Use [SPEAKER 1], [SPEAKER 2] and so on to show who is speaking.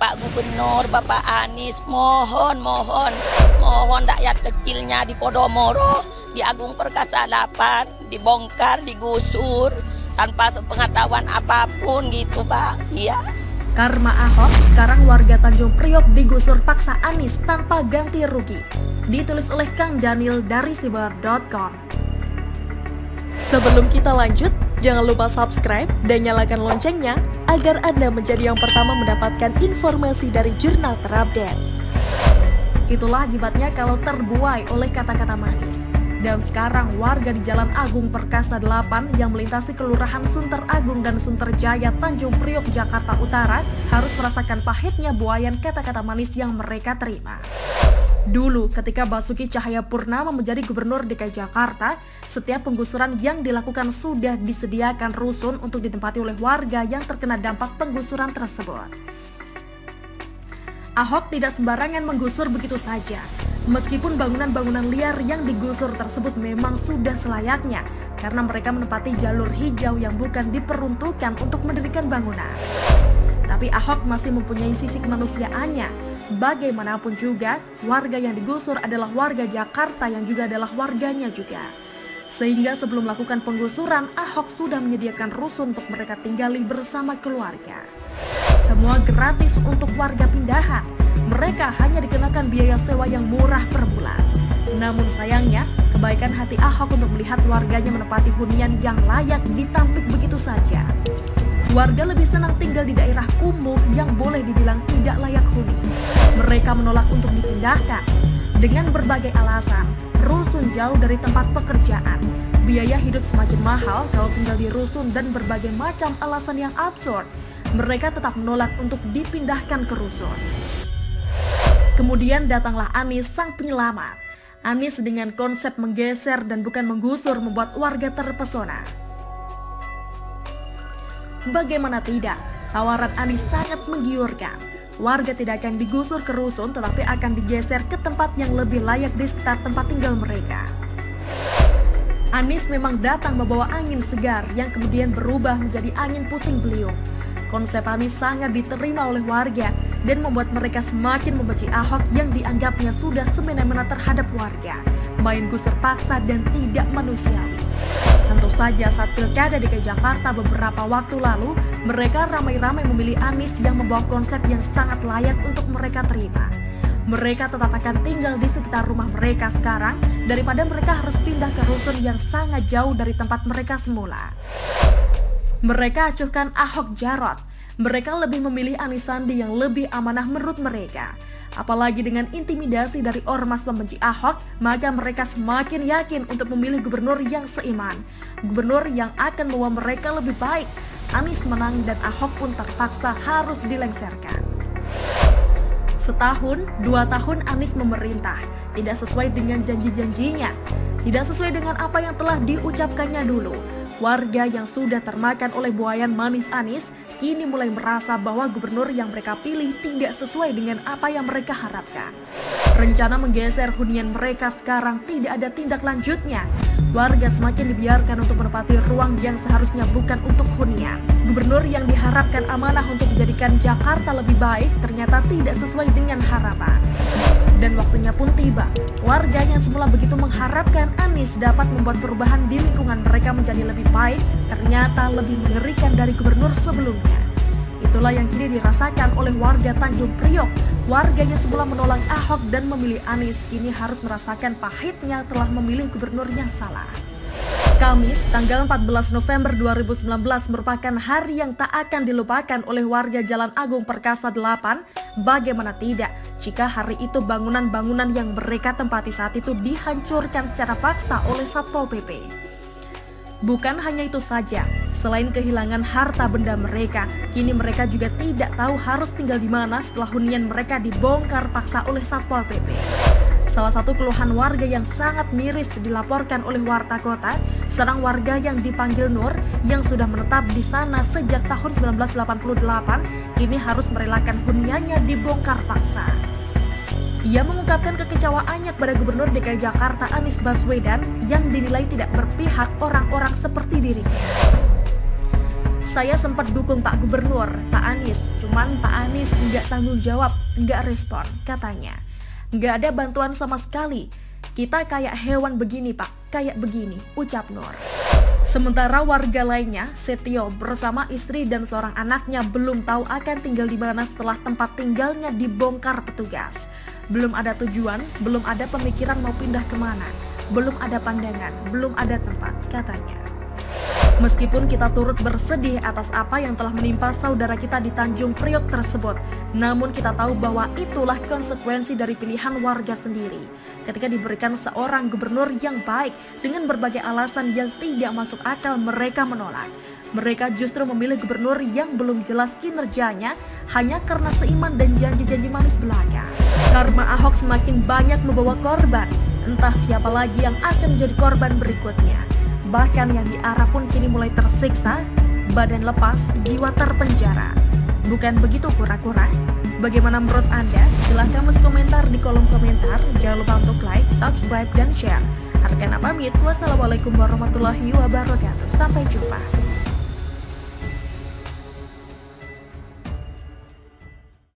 [SPEAKER 1] Pak Gubernur, Bapak Anies, mohon rakyat kecilnya di Podomoro, di Agung Perkasa 8, dibongkar, digusur, tanpa sepengetahuan apapun gitu Pak. Iya.
[SPEAKER 2] Karma Ahok, sekarang warga Tanjung Priok digusur paksa Anies tanpa ganti rugi. Ditulis oleh Kang Daniel dari sibar.com. Sebelum kita lanjut, jangan lupa subscribe dan nyalakan loncengnya agar Anda menjadi yang pertama mendapatkan informasi dari jurnal terupdate. Itulah akibatnya kalau terbuai oleh kata-kata manis. Dan sekarang warga di Jalan Agung Perkasa 8 yang melintasi Kelurahan Sunter Agung dan Sunterjaya, Tanjung Priok, Jakarta Utara harus merasakan pahitnya buayan kata-kata manis yang mereka terima. Dulu, ketika Basuki Cahayapurnama menjadi Gubernur DKI Jakarta, setiap penggusuran yang dilakukan sudah disediakan rusun untuk ditempati oleh warga yang terkena dampak penggusuran tersebut. Ahok tidak sembarangan menggusur begitu saja. Meskipun bangunan-bangunan liar yang digusur tersebut memang sudah selayaknya, karena mereka menempati jalur hijau yang bukan diperuntukkan untuk mendirikan bangunan. Tapi Ahok masih mempunyai sisi kemanusiaannya. Bagaimanapun juga, warga yang digusur adalah warga Jakarta yang juga adalah warganya juga. Sehingga sebelum melakukan penggusuran, Ahok sudah menyediakan rusun untuk mereka tinggali bersama keluarga. Semua gratis untuk warga pindahan. Mereka hanya dikenakan biaya sewa yang murah per bulan. Namun sayangnya, kebaikan hati Ahok untuk melihat warganya menempati hunian yang layak ditampik begitu saja. Warga lebih senang tinggal di daerah kumuh yang boleh dibilang tidak layak huni. Mereka menolak untuk dipindahkan dengan berbagai alasan. Rusun jauh dari tempat pekerjaan, biaya hidup semakin mahal kalau tinggal di rusun, dan berbagai macam alasan yang absurd. Mereka tetap menolak untuk dipindahkan ke rusun. Kemudian datanglah Anies, sang penyelamat. Anies dengan konsep menggeser dan bukan menggusur membuat warga terpesona. Bagaimana tidak, tawaran Anies sangat menggiurkan. Warga tidak akan digusur ke rusun tetapi akan digeser ke tempat yang lebih layak di sekitar tempat tinggal mereka. Anies memang datang membawa angin segar yang kemudian berubah menjadi angin puting beliung. Konsep Anies sangat diterima oleh warga dan membuat mereka semakin membenci Ahok yang dianggapnya sudah semena-mena terhadap warga, main gusur paksa dan tidak manusiawi. Tentu saja saat Pilkada DKI Jakarta beberapa waktu lalu, mereka ramai-ramai memilih Anies yang membawa konsep yang sangat layak untuk mereka terima. Mereka tetap akan tinggal di sekitar rumah mereka sekarang daripada mereka harus pindah ke rusun yang sangat jauh dari tempat mereka semula. Mereka acuhkan Ahok Jarot. Mereka lebih memilih Anies Sandi yang lebih amanah menurut mereka. Apalagi dengan intimidasi dari ormas pembenci Ahok, maka mereka semakin yakin untuk memilih gubernur yang seiman. Gubernur yang akan membawa mereka lebih baik. Anies menang dan Ahok pun terpaksa harus dilengsarkan. Setahun, 2 tahun Anies memerintah, tidak sesuai dengan janji-janjinya, tidak sesuai dengan apa yang telah diucapkannya dulu. Warga yang sudah termakan oleh buayan manis Anies kini mulai merasa bahwa gubernur yang mereka pilih tidak sesuai dengan apa yang mereka harapkan. Rencana menggeser hunian mereka sekarang tidak ada tindak lanjutnya. Warga semakin dibiarkan untuk menempati ruang yang seharusnya bukan untuk hunian. Gubernur yang diharapkan amanah untuk menjadikan Jakarta lebih baik ternyata tidak sesuai dengan harapan. Dan waktunya pun tiba. Warga yang semula begitu mengharapkan Anies dapat membuat perubahan di lingkungan mereka menjadi lebih baik, ternyata lebih mengerikan dari gubernur sebelumnya. Itulah yang kini dirasakan oleh warga Tanjung Priok. Warga yang semula menolak Ahok dan memilih Anies kini harus merasakan pahitnya telah memilih gubernur yang salah. Kamis, tanggal 14 November 2019 merupakan hari yang tak akan dilupakan oleh warga Jalan Agung Perkasa 8. Bagaimana tidak, jika hari itu bangunan-bangunan yang mereka tempati saat itu dihancurkan secara paksa oleh Satpol PP. Bukan hanya itu saja, selain kehilangan harta benda mereka, kini mereka juga tidak tahu harus tinggal di mana setelah hunian mereka dibongkar paksa oleh Satpol PP. Salah satu keluhan warga yang sangat miris dilaporkan oleh Warta Kota, seorang warga yang dipanggil Nur yang sudah menetap di sana sejak tahun 1988 kini harus merelakan huniannya dibongkar paksa. Ia mengungkapkan kekecewaannya kepada Gubernur DKI Jakarta Anies Baswedan yang dinilai tidak berpihak orang-orang seperti dirinya. Saya sempat dukung Pak Gubernur, Pak Anies, cuman Pak Anies nggak tanggung jawab, nggak respon, katanya. Nggak ada bantuan sama sekali. Kita kayak hewan begini Pak, kayak begini, ucap Nur. Sementara warga lainnya, Setio bersama istri dan seorang anaknya belum tahu akan tinggal di mana setelah tempat tinggalnya dibongkar petugas. Belum ada tujuan, belum ada pemikiran mau pindah kemana, belum ada pandangan, belum ada tempat, katanya. Meskipun kita turut bersedih atas apa yang telah menimpa saudara kita di Tanjung Priok tersebut, namun kita tahu bahwa itulah konsekuensi dari pilihan warga sendiri. Ketika diberikan seorang gubernur yang baik dengan berbagai alasan yang tidak masuk akal, mereka menolak. Mereka justru memilih gubernur yang belum jelas kinerjanya hanya karena seiman dan janji-janji manis belaka. Karma Ahok semakin banyak membawa korban, entah siapa lagi yang akan menjadi korban berikutnya. Bahkan yang di Arab pun kini mulai tersiksa, badan lepas, jiwa terpenjara. Bukan begitu kura-kura? Bagaimana menurut Anda? Silahkan tulis komentar di kolom komentar. Jangan lupa untuk like, subscribe, dan share. Hargana pamit. Wassalamualaikum warahmatullahi wabarakatuh. Sampai jumpa.